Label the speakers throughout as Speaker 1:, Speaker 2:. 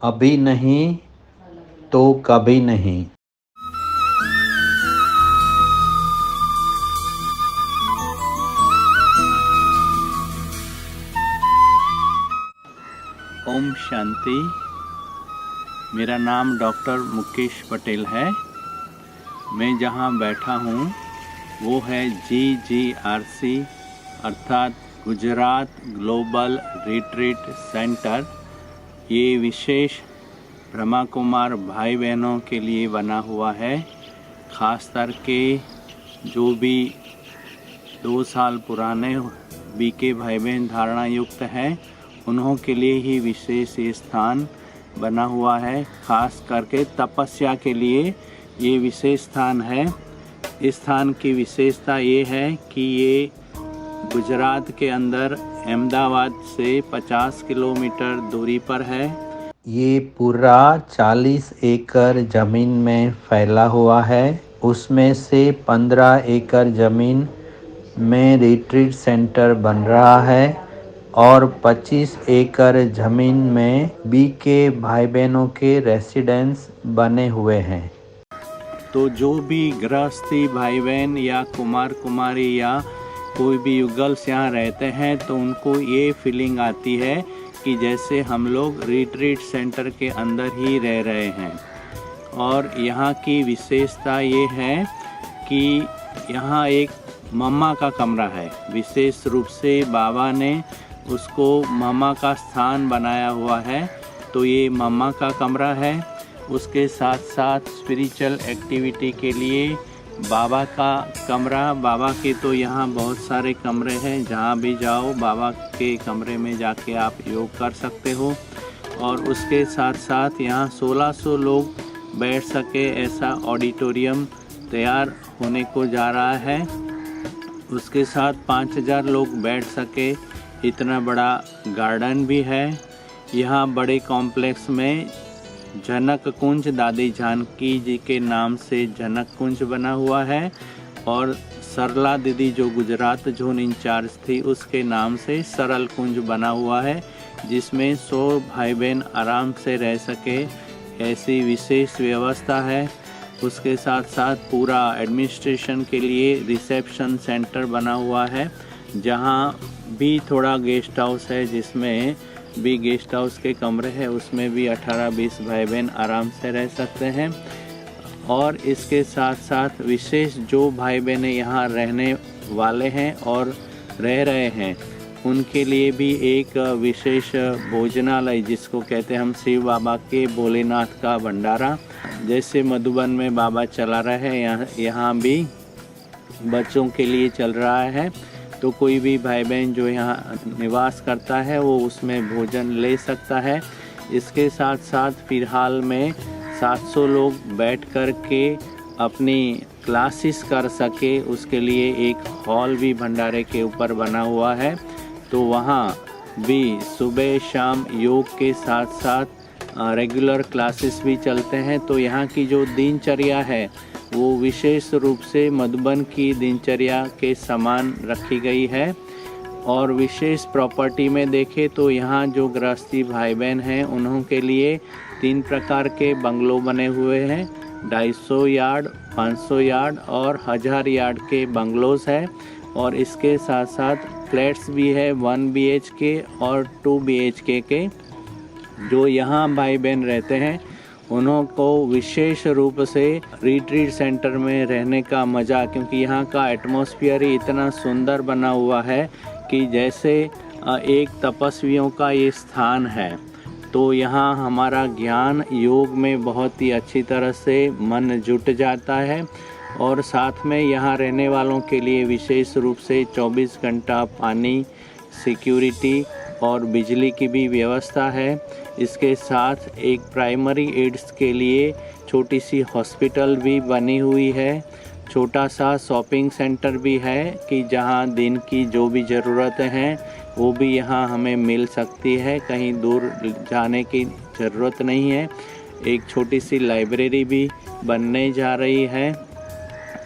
Speaker 1: अभी नहीं तो कभी नहीं।
Speaker 2: ओम शांति। मेरा नाम डॉक्टर मुकेश पटेल है। मैं जहाँ बैठा हूँ वो है GGRC अर्थात गुजरात ग्लोबल रिट्रीट सेंटर। ये विशेष ब्रह्मा कुमार भाई बहनों के लिए बना हुआ है। ख़ास करके जो भी 2 साल पुराने बीके भाई बहन धारणा युक्त हैं उन्हों के लिए ही विशेष ये स्थान बना हुआ है। खास करके तपस्या के लिए ये विशेष स्थान है। इस स्थान की विशेषता ये है कि ये गुजरात के अंदर अहमदाबाद से 50 किलोमीटर दूरी पर है।
Speaker 1: ये पूरा 40 एकड़ ज़मीन में फैला हुआ है। उसमें से 15 एकड़ ज़मीन में रिट्रीट सेंटर बन रहा है और 25 एकड़ ज़मीन में बीके भाई बहनों के रेसिडेंस बने हुए हैं।
Speaker 2: तो जो भी गृहस्थी भाई बहन या कुमार कुमारी या कोई भी युगल्स यहाँ रहते हैं तो उनको ये फीलिंग आती है कि जैसे हम लोग रिट्रीट सेंटर के अंदर ही रह रहे हैं। और यहाँ की विशेषता ये है कि यहाँ एक मम्मा का कमरा है। विशेष रूप से बाबा ने उसको मम्मा का स्थान बनाया हुआ है। तो ये मम्मा का कमरा है। उसके साथ साथ स्पिरिचुअल एक्टिविटी के लिए बाबा का कमरा। बाबा के तो यहाँ बहुत सारे कमरे हैं, जहाँ भी जाओ बाबा के कमरे में जाके आप योग कर सकते हो। और उसके साथ साथ यहाँ 1600 लोग बैठ सके ऐसा ऑडिटोरियम तैयार होने को जा रहा है। उसके साथ 5000 लोग बैठ सके इतना बड़ा गार्डन भी है। यहाँ बड़े कॉम्प्लेक्स में जनक कुंज दादी जानकी जी के नाम से जनक कुंज बना हुआ है और सरला दीदी जो गुजरात जोन इंचार्ज थी उसके नाम से सरल कुंज बना हुआ है, जिसमें 100 भाई बहन आराम से रह सके ऐसी विशेष व्यवस्था है। उसके साथ साथ पूरा एडमिनिस्ट्रेशन के लिए रिसेप्शन सेंटर बना हुआ है, जहाँ भी थोड़ा गेस्ट हाउस है, जिसमें भी गेस्ट हाउस के कमरे हैं, उसमें भी 18-20 भाई बहन आराम से रह सकते हैं। और इसके साथ साथ विशेष जो भाई बहनें यहाँ रहने वाले हैं और रह रहे हैं उनके लिए भी एक विशेष भोजनालय, जिसको कहते हैं हम शिव बाबा के भोलेनाथ का भंडारा, जैसे मधुबन में बाबा चला रहे हैं यहाँ भी बच्चों के लिए चल रहा है। तो कोई भी भाई बहन जो यहाँ निवास करता है वो उसमें भोजन ले सकता है। इसके साथ साथ फ़िलहाल में 700 लोग बैठ कर के अपनी क्लासेस कर सके उसके लिए एक हॉल भी भंडारे के ऊपर बना हुआ है। तो वहाँ भी सुबह शाम योग के साथ साथ रेगुलर क्लासेस भी चलते हैं। तो यहाँ की जो दिनचर्या है वो विशेष रूप से मधुबन की दिनचर्या के समान रखी गई है। और विशेष प्रॉपर्टी में देखें तो यहाँ जो गृहस्थी भाई बहन हैं उन्हों के लिए 3 प्रकार के बंगलो बने हुए हैं। 250 यार्ड, 500 यार्ड और 1000 यार्ड के बंगलोज है। और इसके साथ साथ फ्लैट्स भी है 1 BHK और 2 BHK के। जो यहाँ भाई बहन रहते हैं उन्हों को विशेष रूप से रिट्रीट सेंटर में रहने का मज़ा, क्योंकि यहाँ का एटमॉस्फेयर ही इतना सुंदर बना हुआ है कि जैसे एक तपस्वियों का ये स्थान है। तो यहाँ हमारा ज्ञान योग में बहुत ही अच्छी तरह से मन जुट जाता है। और साथ में यहाँ रहने वालों के लिए विशेष रूप से 24 घंटा पानी, सिक्योरिटी और बिजली की भी व्यवस्था है। इसके साथ एक प्राइमरी एड्स के लिए छोटी सी हॉस्पिटल भी बनी हुई है। छोटा सा शॉपिंग सेंटर भी है कि जहाँ दिन की जो भी ज़रूरतें हैं वो भी यहाँ हमें मिल सकती है, कहीं दूर जाने की ज़रूरत नहीं है। एक छोटी सी लाइब्रेरी भी बनने जा रही है।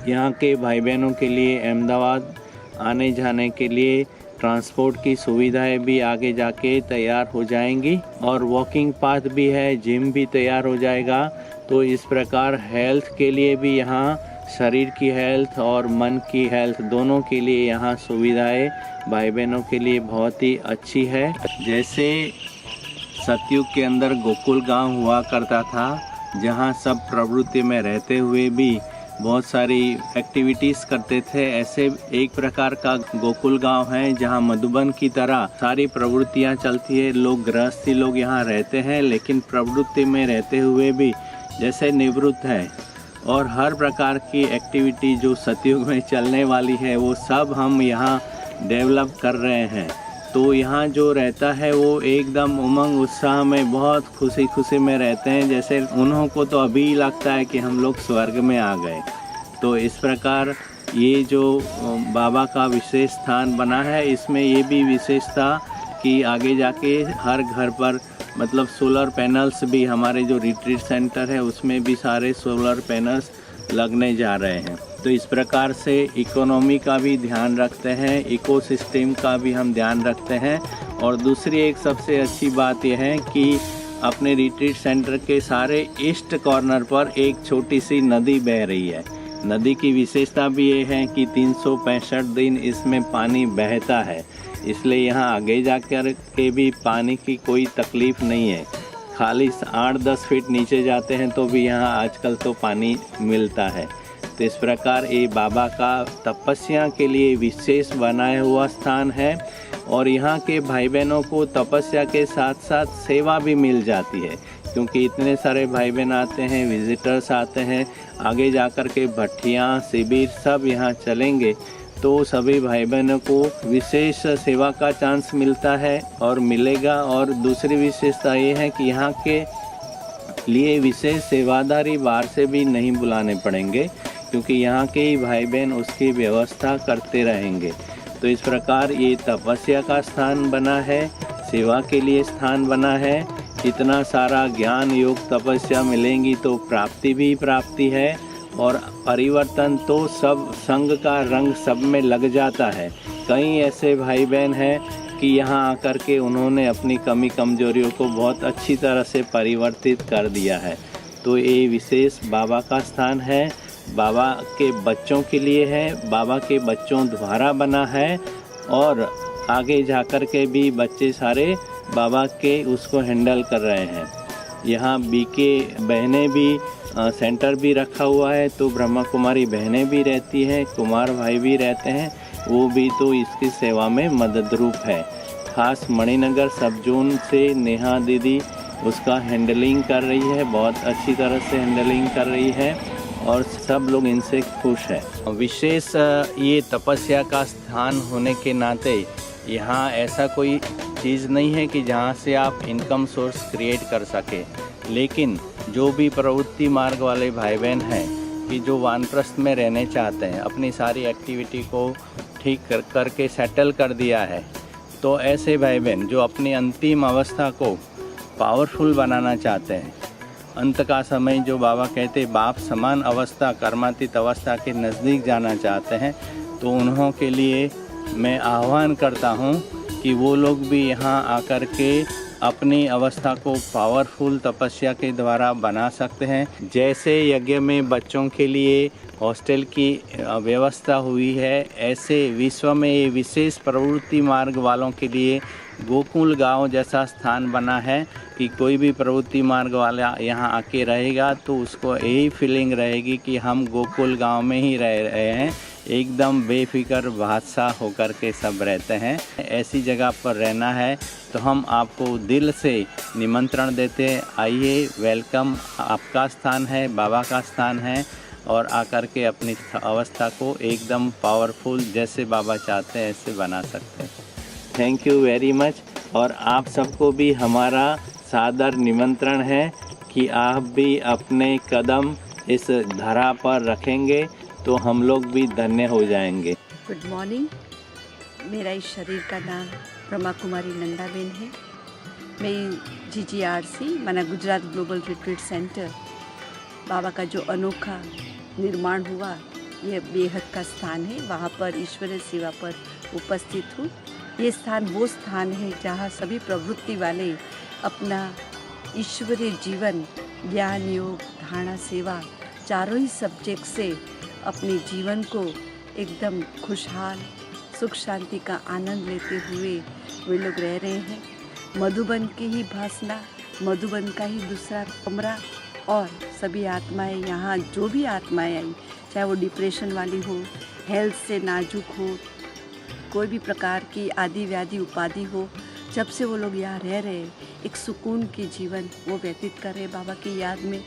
Speaker 2: यहाँ के भाई बहनों के लिए अहमदाबाद आने जाने के लिए ट्रांसपोर्ट की सुविधाएं भी आगे जाके तैयार हो जाएंगी और वॉकिंग पाथ भी है, जिम भी तैयार हो जाएगा। तो इस प्रकार हेल्थ के लिए भी यहाँ, शरीर की हेल्थ और मन की हेल्थ दोनों के लिए यहाँ सुविधाएं भाई बहनों के लिए बहुत ही अच्छी है। जैसे सतयुग के अंदर गोकुल गांव हुआ करता था, जहाँ सब प्रवृत्ति में रहते हुए भी बहुत सारी एक्टिविटीज़ करते थे, ऐसे एक प्रकार का गोकुल गांव है जहाँ मधुबन की तरह सारी प्रवृत्तियाँ चलती है। लोग गृहस्थी लोग यहाँ रहते हैं, लेकिन प्रवृत्ति में रहते हुए भी जैसे निवृत्त है, और हर प्रकार की एक्टिविटी जो सतयुग में चलने वाली है वो सब हम यहाँ डेवलप कर रहे हैं। तो यहाँ जो रहता है वो एकदम उमंग उत्साह में बहुत खुशी खुशी में रहते हैं, जैसे उन्हों को तो अभी लगता है कि हम लोग स्वर्ग में आ गए। तो इस प्रकार ये जो बाबा का विशेष स्थान बना है, इसमें ये भी विशेषता कि आगे जाके हर घर पर मतलब सोलर पैनल्स भी, हमारे जो रिट्रीट सेंटर है उसमें भी सारे सोलर पैनल्स लगने जा रहे हैं। तो इस प्रकार से इकोनॉमी का भी ध्यान रखते हैं, इकोसिस्टम का भी हम ध्यान रखते हैं। और दूसरी एक सबसे अच्छी बात यह है कि अपने रिट्रीट सेंटर के सारे ईस्ट कॉर्नर पर एक छोटी सी नदी बह रही है। नदी की विशेषता भी ये है कि 365 दिन इसमें पानी बहता है, इसलिए यहाँ आगे जाकर के भी पानी की कोई तकलीफ़ नहीं है। खाली 8-10 फीट नीचे जाते हैं तो भी यहाँ आजकल तो पानी मिलता है। तो इस प्रकार ये बाबा का तपस्या के लिए विशेष बनाया हुआ स्थान है, और यहाँ के भाई बहनों को तपस्या के साथ साथ सेवा भी मिल जाती है, क्योंकि इतने सारे भाई बहन आते हैं, विजिटर्स आते हैं। आगे जाकर के भट्टियाँ, शिविर सब यहाँ चलेंगे, तो सभी भाई बहनों को विशेष सेवा का चांस मिलता है और मिलेगा। और दूसरी विशेषता ये है कि यहाँ के लिए विशेष सेवादारी बाहर से भी नहीं बुलाने पड़ेंगे, क्योंकि यहाँ के ही भाई बहन उसकी व्यवस्था करते रहेंगे। तो इस प्रकार ये तपस्या का स्थान बना है, सेवा के लिए स्थान बना है। इतना सारा ज्ञान योग तपस्या मिलेंगी तो प्राप्ति भी प्राप्ति है, और परिवर्तन तो सब संग का रंग सब में लग जाता है। कई ऐसे भाई बहन हैं कि यहाँ आकर के उन्होंने अपनी कमी कमजोरियों को बहुत अच्छी तरह से परिवर्तित कर दिया है। तो ये विशेष बाबा का स्थान है, बाबा के बच्चों के लिए है, बाबा के बच्चों द्वारा बना है, और आगे जाकर के भी बच्चे सारे बाबा के उसको हैंडल कर रहे हैं। यहाँ बीके बहनें भी सेंटर भी रखा हुआ है, तो ब्रह्मा कुमारी बहनें भी रहती हैं, कुमार भाई भी रहते हैं, वो भी तो इसकी सेवा में मदद रूप है। खास मणिनगर सब जोन से नेहा दीदी उसका हैंडलिंग कर रही है, बहुत अच्छी तरह से हैंडलिंग कर रही है, और सब लोग इनसे खुश है। विशेष ये तपस्या का स्थान होने के नाते यहाँ ऐसा कोई चीज़ नहीं है कि जहाँ से आप इनकम सोर्स क्रिएट कर सके, लेकिन जो भी प्रवृत्ति मार्ग वाले भाई बहन हैं कि जो वानप्रस्थ में रहने चाहते हैं, अपनी सारी एक्टिविटी को ठीक करके सेटल कर दिया है, तो ऐसे भाई बहन जो अपनी अंतिम अवस्था को पावरफुल बनाना चाहते हैं, अंत का समय जो बाबा कहते बाप समान अवस्था, कर्मातीत अवस्था के नज़दीक जाना चाहते हैं, तो उन्हों के लिए मैं आह्वान करता हूँ कि वो लोग भी यहाँ आकर के अपनी अवस्था को पावरफुल तपस्या के द्वारा बना सकते हैं। जैसे यज्ञ में बच्चों के लिए हॉस्टल की व्यवस्था हुई है, ऐसे विश्व में ये विशेष प्रवृत्ति मार्ग वालों के लिए गोकुल गांव जैसा स्थान बना है कि कोई भी प्रवृत्ति मार्ग वाला यहाँ आके रहेगा तो उसको यही फीलिंग रहेगी कि हम गोकुल गांव में ही रह रहे हैं, एकदम बेफिक्र बादशाह होकर के सब रहते हैं। ऐसी जगह पर रहना है तो हम आपको दिल से निमंत्रण देते हैं, आइए, वेलकम, आपका स्थान है, बाबा का स्थान है, और आकर के अपनी अवस्था को एकदम पावरफुल जैसे बाबा चाहते हैं ऐसे बना सकते हैं। Thank you very much. और आप सबको भी हमारा सादर निमंत्रण है कि आप भी अपने कदम इस धरा पर रखेंगे तो हम लोग भी धन्य हो जाएंगे।
Speaker 3: Good morning. मेरा इस शरीर का नाम ब्रह्मा कुमारी नंदाबेन है। मैं GGRC माना गुजरात ग्लोबल रिट्रीट सेंटर, बाबा का जो अनोखा निर्माण हुआ, यह बेहद का स्थान है, वहाँ पर ईश्वरीय सेवा पर उपस्थित हूँ। ये स्थान वो स्थान है जहाँ सभी प्रवृत्ति वाले अपना ईश्वरीय जीवन, ज्ञान, योग, धारणा, सेवा, चारों ही सब्जेक्ट से अपने जीवन को एकदम खुशहाल, सुख शांति का आनंद लेते हुए वे लोग रह रहे हैं। मधुबन की ही भासना, मधुबन का ही दूसरा कमरा, और सभी आत्माएं यहाँ, जो भी आत्माएं आई, चाहे वो डिप्रेशन वाली हो, हेल्थ से नाजुक हो, कोई भी प्रकार की आदि व्याधि उपाधि हो, जब से वो लोग यहाँ रह रहे हैं, एक सुकून की जीवन वो व्यतीत कर रहे बाबा की याद में।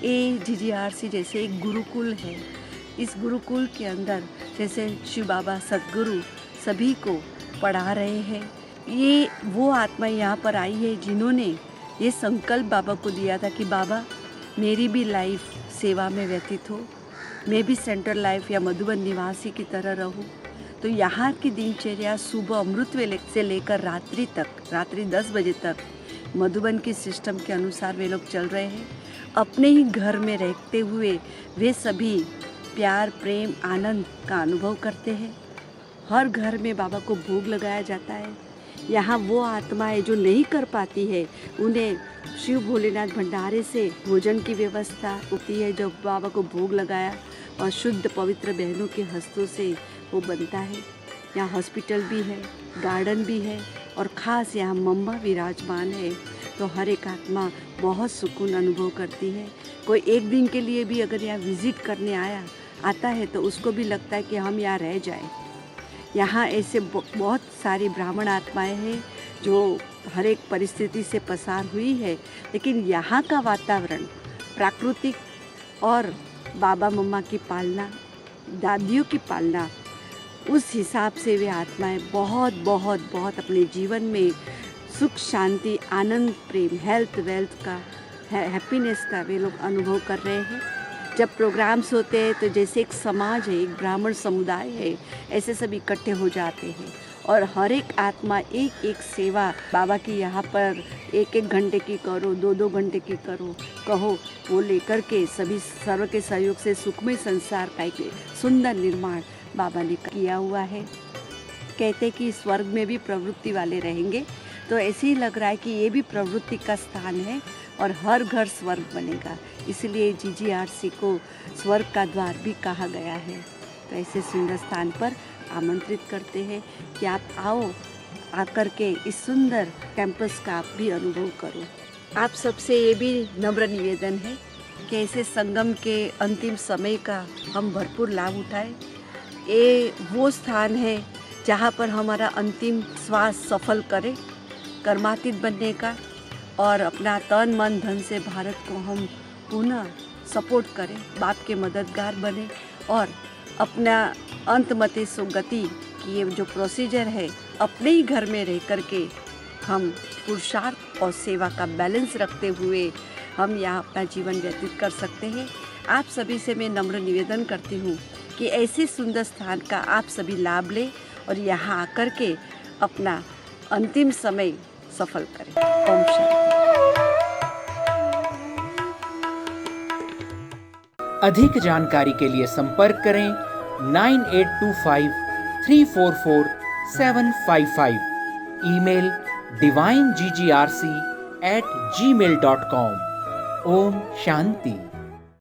Speaker 3: ये GGRC जैसे एक गुरुकुल है। इस गुरुकुल के अंदर जैसे शिव बाबा सद्गुरु सभी को पढ़ा रहे हैं। ये वो आत्मा यहाँ पर आई है जिन्होंने ये संकल्प बाबा को दिया था कि बाबा मेरी भी लाइफ सेवा में व्यतीत हो, मैं भी सेंट्रल लाइफ या मधुबन निवासी की तरह रहूं। तो यहाँ की दिनचर्या सुबह अमृत वेले से लेकर रात्रि तक, रात्रि 10 बजे तक मधुबन के सिस्टम के अनुसार वे लोग चल रहे हैं। अपने ही घर में रहते हुए वे सभी प्यार, प्रेम, आनंद का अनुभव करते हैं। हर घर में बाबा को भोग लगाया जाता है। यहाँ वो आत्माएं जो नहीं कर पाती है, उन्हें शिव भोलेनाथ भंडारे से भोजन की व्यवस्था होती है, जो बाबा को भोग लगाया और शुद्ध पवित्र बहनों के हस्तों से वो बनता है। यहाँ हॉस्पिटल भी है, गार्डन भी है, और ख़ास यहाँ मम्मा विराजमान है। तो हर एक आत्मा बहुत सुकून अनुभव करती है। कोई एक दिन के लिए भी अगर यहाँ विज़िट करने आता है तो उसको भी लगता है कि हम यहाँ रह जाएं। यहाँ ऐसे बहुत सारी ब्राह्मण आत्माएं हैं जो हर एक परिस्थिति से पसार हुई है, लेकिन यहाँ का वातावरण प्राकृतिक और बाबा मम्मा की पालना, दादियों की पालना, उस हिसाब से वे आत्माएं बहुत बहुत बहुत अपने जीवन में सुख, शांति, आनंद, प्रेम, हेल्थ, वेल्थ का, हैप्पीनेस का वे लोग अनुभव कर रहे हैं। जब प्रोग्राम्स होते हैं तो जैसे एक समाज है, एक ब्राह्मण समुदाय है, ऐसे सब इकट्ठे हो जाते हैं और हर एक आत्मा एक एक सेवा बाबा की यहाँ पर 1-1 घंटे की करो, 2-2 घंटे की कहो, वो लेकर के सभी सर्व के सहयोग से सुखमय संसार का एक सुंदर निर्माण बाबा ने किया हुआ है। कहते कि स्वर्ग में भी प्रवृत्ति वाले रहेंगे, तो ऐसे ही लग रहा है कि ये भी प्रवृत्ति का स्थान है और हर घर स्वर्ग बनेगा। इसलिए GGRC को स्वर्ग का द्वार भी कहा गया है। तो ऐसे सुंदर स्थान पर आमंत्रित करते हैं कि आप आओ, आकर के इस सुंदर कैंपस का आप भी अनुभव करो। आप सबसे ये भी नम्र निवेदन है कि ऐसे संगम के अंतिम समय का हम भरपूर लाभ उठाएं। ये वो स्थान है जहाँ पर हमारा अंतिम श्वास सफल करें, कर्मातीत बनने का, और अपना तन मन धन से भारत को हम पुनः सपोर्ट करें, बाप के मददगार बने और अपना अंतमति सुगति की ये जो प्रोसीजर है, अपने ही घर में रह कर के हम पुरुषार्थ और सेवा का बैलेंस रखते हुए हम यहाँ अपना जीवन व्यतीत कर सकते हैं। आप सभी से मैं नम्र निवेदन करती हूँ कि ऐसे सुंदर स्थान का आप सभी लाभ लें और यहाँ आकर के अपना अंतिम समय सफल करें। ओम शांति।
Speaker 4: अधिक जानकारी के लिए संपर्क करें 9825 344 755, ईमेल divineggRc@gmail.com। ओम शांति।